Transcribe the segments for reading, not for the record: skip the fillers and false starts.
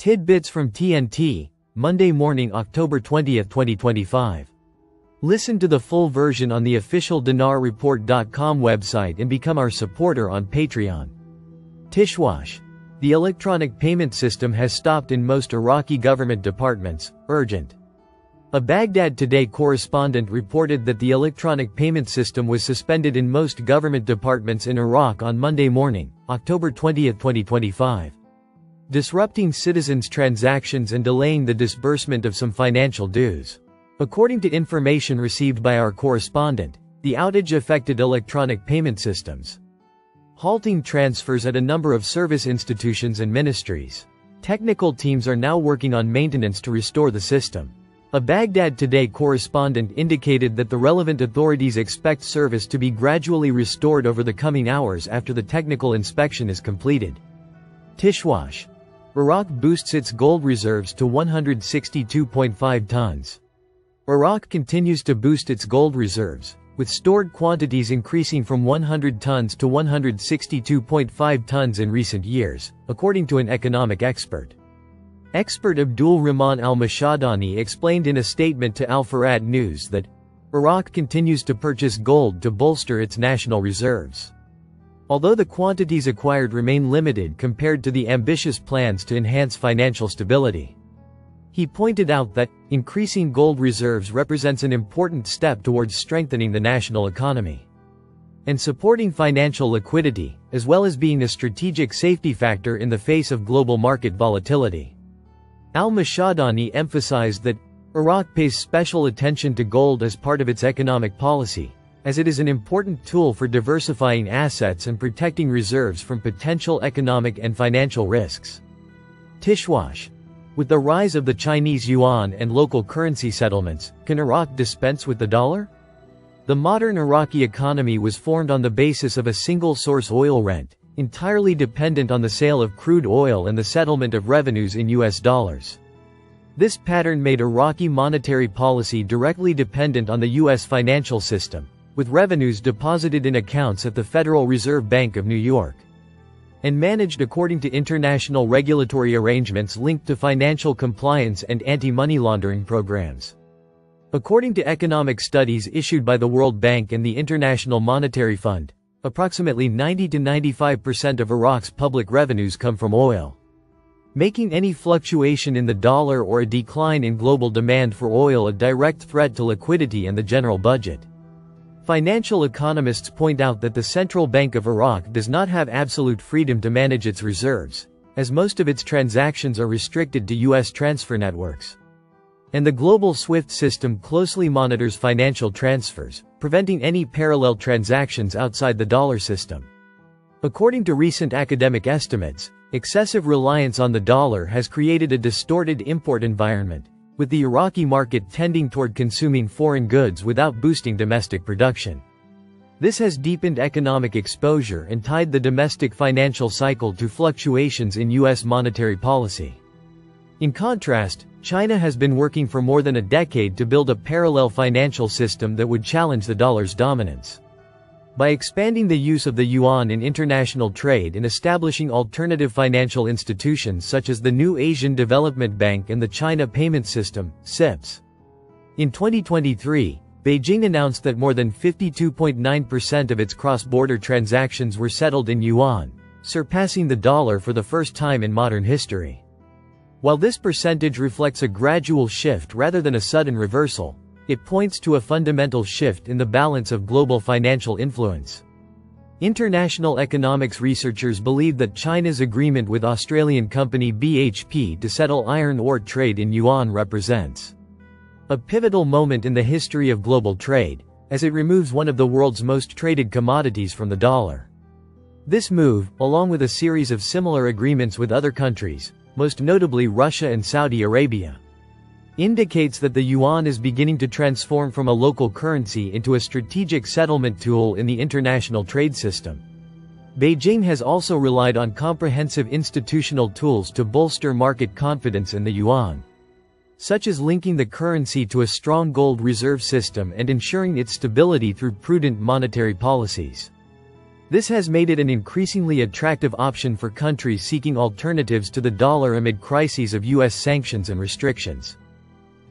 Tidbits from TNT, Monday morning, October 20, 2025. Listen to the full version on the official dinarreport.com website and become our supporter on Patreon. Tishwash. The electronic payment system has stopped in most Iraqi government departments. Urgent. A Baghdad Today correspondent reported that the electronic payment system was suspended in most government departments in Iraq on Monday morning, October 20, 2025. Disrupting citizens' transactions and delaying the disbursement of some financial dues. According to information received by our correspondent, the outage affected electronic payment systems, halting transfers at a number of service institutions and ministries. Technical teams are now working on maintenance to restore the system. A Baghdad Today correspondent indicated that the relevant authorities expect service to be gradually restored over the coming hours after the technical inspection is completed. Tishwash. Iraq boosts its gold reserves to 162.5 tons. Iraq continues to boost its gold reserves, with stored quantities increasing from 100 tons to 162.5 tons in recent years, according to an economic expert. Expert Abdul Rahman al-Mashadani explained in a statement to Al-Farad News that Iraq continues to purchase gold to bolster its national reserves. Although the quantities acquired remain limited compared to the ambitious plans to enhance financial stability. He pointed out that increasing gold reserves represents an important step towards strengthening the national economy and supporting financial liquidity, as well as being a strategic safety factor in the face of global market volatility. Al-Mashadani emphasized that Iraq pays special attention to gold as part of its economic policy, as it is an important tool for diversifying assets and protecting reserves from potential economic and financial risks. Tishwash. With the rise of the Chinese yuan and local currency settlements, can Iraq dispense with the dollar? The modern Iraqi economy was formed on the basis of a single-source oil rent, entirely dependent on the sale of crude oil and the settlement of revenues in US dollars. This pattern made Iraqi monetary policy directly dependent on the US financial system, with revenues deposited in accounts at the Federal Reserve Bank of New York, and managed according to international regulatory arrangements linked to financial compliance and anti-money laundering programs. According to economic studies issued by the World Bank and the International Monetary Fund, approximately 90 to 95% of Iraq's public revenues come from oil, making any fluctuation in the dollar or a decline in global demand for oil a direct threat to liquidity and the general budget. Financial economists point out that the Central Bank of Iraq does not have absolute freedom to manage its reserves, as most of its transactions are restricted to U.S. transfer networks. And the global SWIFT system closely monitors financial transfers, preventing any parallel transactions outside the dollar system. According to recent academic estimates, excessive reliance on the dollar has created a distorted import environment, with the Iraqi market tending toward consuming foreign goods without boosting domestic production. This has deepened economic exposure and tied the domestic financial cycle to fluctuations in U.S. monetary policy. In contrast, China has been working for more than a decade to build a parallel financial system that would challenge the dollar's dominance. By expanding the use of the yuan in international trade and establishing alternative financial institutions such as the New Asian Development Bank and the China Payment System, (CIPS). In 2023, Beijing announced that more than 52.9% of its cross-border transactions were settled in yuan, surpassing the dollar for the first time in modern history. While this percentage reflects a gradual shift rather than a sudden reversal, it points to a fundamental shift in the balance of global financial influence. International economics researchers believe that China's agreement with Australian company BHP to settle iron ore trade in yuan represents a pivotal moment in the history of global trade, as it removes one of the world's most traded commodities from the dollar. This move, along with a series of similar agreements with other countries, most notably Russia and Saudi Arabia, indicates that the yuan is beginning to transform from a local currency into a strategic settlement tool in the international trade system. Beijing has also relied on comprehensive institutional tools to bolster market confidence in the yuan, such as linking the currency to a strong gold reserve system and ensuring its stability through prudent monetary policies. This has made it an increasingly attractive option for countries seeking alternatives to the dollar amid crises of U.S. sanctions and restrictions.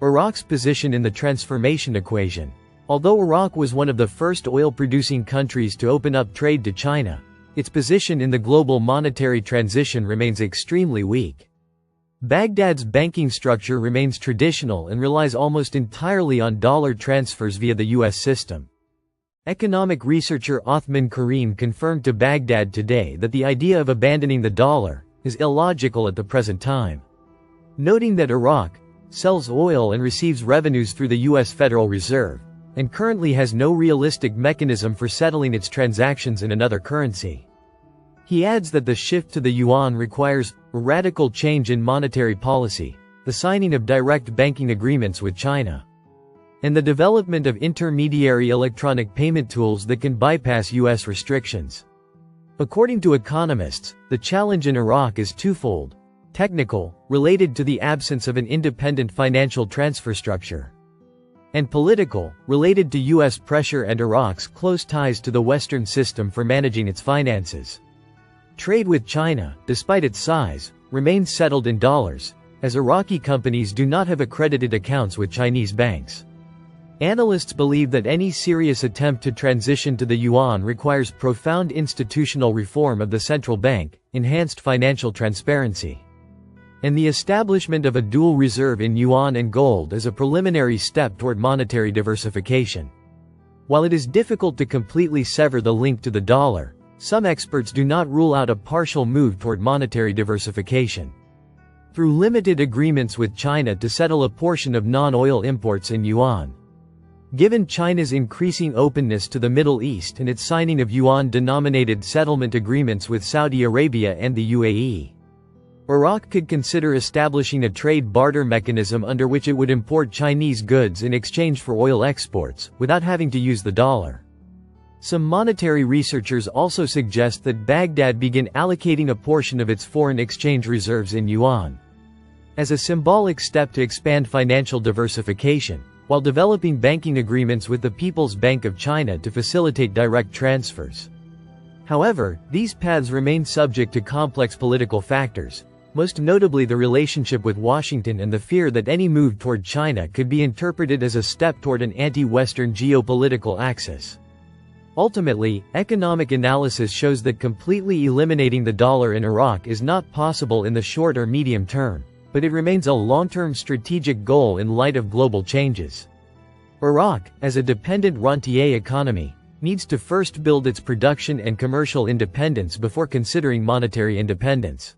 Iraq's position in the transformation equation. Although Iraq was one of the first oil-producing countries to open up trade to China, its position in the global monetary transition remains extremely weak. Baghdad's banking structure remains traditional and relies almost entirely on dollar transfers via the U.S. system. Economic researcher Othman Karim confirmed to Baghdad today that the idea of abandoning the dollar is illogical at the present time, noting that Iraq sells oil and receives revenues through the U.S. Federal Reserve, and currently has no realistic mechanism for settling its transactions in another currency. He adds that the shift to the yuan requires a radical change in monetary policy, the signing of direct banking agreements with China, and the development of intermediary electronic payment tools that can bypass U.S. restrictions. According to economists, the challenge in Iraq is twofold: technical, related to the absence of an independent financial transfer structure, and political, related to U.S. pressure and Iraq's close ties to the Western system for managing its finances. Trade with China, despite its size, remains settled in dollars, as Iraqi companies do not have accredited accounts with Chinese banks. Analysts believe that any serious attempt to transition to the yuan requires profound institutional reform of the central bank, enhanced financial transparency, and the establishment of a dual reserve in yuan and gold as a preliminary step toward monetary diversification. While it is difficult to completely sever the link to the dollar, some experts do not rule out a partial move toward monetary diversification through limited agreements with China to settle a portion of non-oil imports in yuan. Given China's increasing openness to the Middle East and its signing of yuan-denominated settlement agreements with Saudi Arabia and the UAE, Iraq could consider establishing a trade barter mechanism under which it would import Chinese goods in exchange for oil exports, without having to use the dollar. Some monetary researchers also suggest that Baghdad begin allocating a portion of its foreign exchange reserves in yuan, as a symbolic step to expand financial diversification, while developing banking agreements with the People's Bank of China to facilitate direct transfers. However, these paths remain subject to complex political factors, most notably the relationship with Washington and the fear that any move toward China could be interpreted as a step toward an anti-Western geopolitical axis. Ultimately, economic analysis shows that completely eliminating the dollar in Iraq is not possible in the short or medium term, but it remains a long-term strategic goal in light of global changes. Iraq, as a dependent rentier economy, needs to first build its production and commercial independence before considering monetary independence.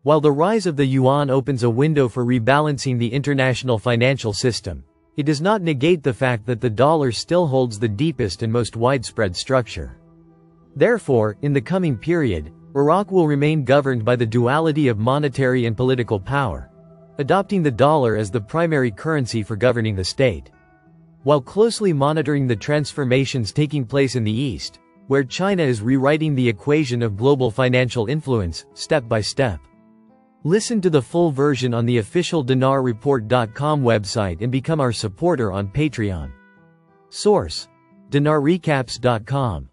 While the rise of the yuan opens a window for rebalancing the international financial system, it does not negate the fact that the dollar still holds the deepest and most widespread structure. Therefore, in the coming period, Iraq will remain governed by the duality of monetary and political power, adopting the dollar as the primary currency for governing the state, while closely monitoring the transformations taking place in the East, where China is rewriting the equation of global financial influence, step by step. Listen to the full version on the official dinarreport.com website and become our supporter on Patreon. Source: dinarrecaps.com